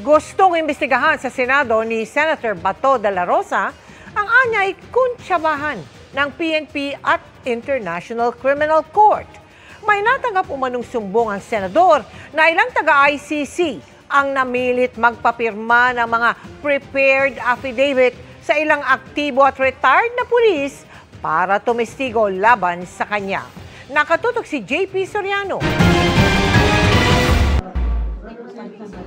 Gustong imbestigahan sa Senado ni Senator Bato de la Rosa ang anyay kuntsabahan ng PNP at International Criminal Court. May natanggap umanong sumbong ang senador na ilang taga-ICC ang namilit magpapirma ng mga prepared affidavit sa ilang aktibo at retired na pulis para tumestigo laban sa kanya. Nakatutok si JP Soriano.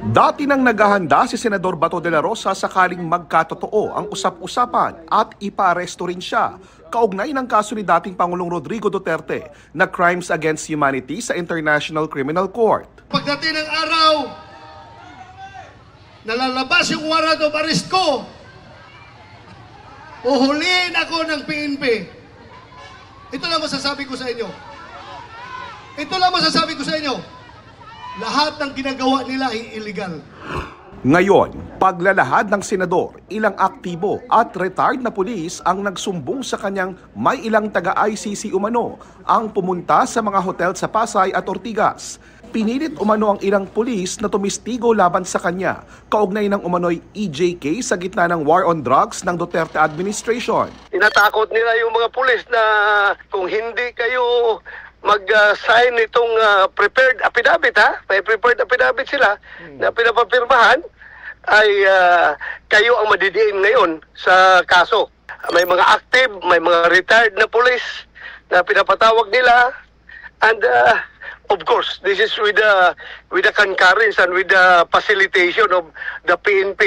Dati nang naghahanda si Senador Bato de la Rosa sakaling magkatotoo ang usap-usapan at ipaaresto rin siya kaugnay ng kaso ni dating Pangulong Rodrigo Duterte na crimes against humanity sa International Criminal Court. Pagdating ng araw, nalalabas yung warrant of arrest ko, uhulihin ako ng PNP. Ito lang masasabi ko sa inyo. Ito lang masasabi ko sa inyo. Lahat ng ginagawa nila ay illegal. Ngayon, paglalahad ng senador, ilang aktibo at retired na pulis ang nagsumbong sa kanyang may ilang taga-ICC umano ang pumunta sa mga hotel sa Pasay at Ortigas. Pinilit umano ang ilang pulis na tumistigo laban sa kanya, kaugnay ng umano'y EJK sa gitna ng war on drugs ng Duterte administration. Tinatakot nila yung mga pulis na kung hindi kayo mag-sign itong prepared affidavit, may prepared affidavit sila na pinapapirmahan, ay kayo ang madidiin ngayon sa kaso. May mga active, may mga retired na police na pinapatawag nila, and of course, this is with the concurrence and with the facilitation of the PNP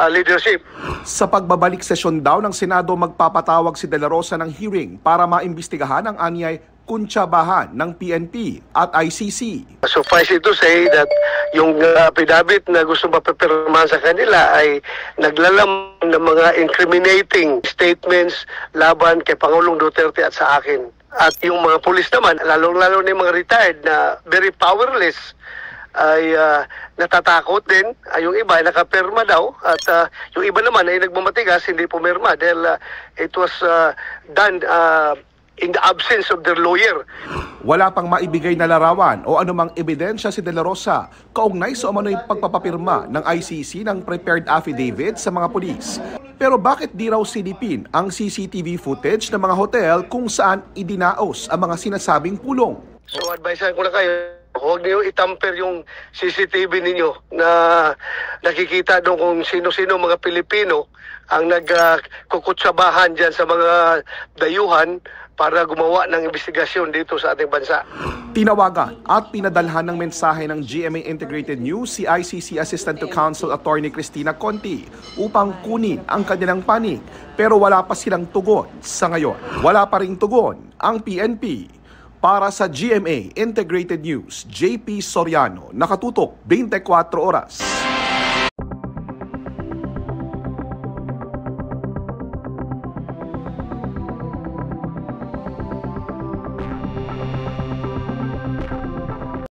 leadership. Sa pagbabalik sesyon daw ng Senado, magpapatawag si De La Rosa ng hearing para maimbestigahan ang anyay kuntsabahan ng PNP at ICC. Suffice it to say that yung affidavit na gusto mapapirmahan sa kanila ay naglalam ng mga incriminating statements laban kay Pangulong Duterte at sa akin. At yung mga pulis naman, lalong-lalo na yung mga retired na very powerless, ay natatakot din. Yung iba ay nakapirma daw at yung iba naman ay nagmamatigas, hindi pumirma dahil it was done in the absence of their lawyer. Wala pang maibigay na larawan o anumang ebidensya si De La Rosa kaugnay sa umano'y pagpapapirma ng ICC ng prepared affidavit sa mga pulis. Pero bakit di raw silipin ang CCTV footage ng mga hotel kung saan idinaos ang mga sinasabing pulong? So advisean ko na kayo, huwag niyo itamper yung CCTV ninyo na nakikita doon kung sino-sino mga Pilipino ang nagkukutsabahan dyan sa mga dayuhan para gumawa ng investigasyon dito sa ating bansa. Tinawagan at pinadalhan ng mensahe ng GMA Integrated News si ICC Assistant to Counsel Attorney Cristina Conti upang kunin ang kanilang panig, pero wala pa silang tugon sa ngayon. Wala pa ring tugon ang PNP. Para sa GMA Integrated News, JP Soriano, nakatutok 24 oras.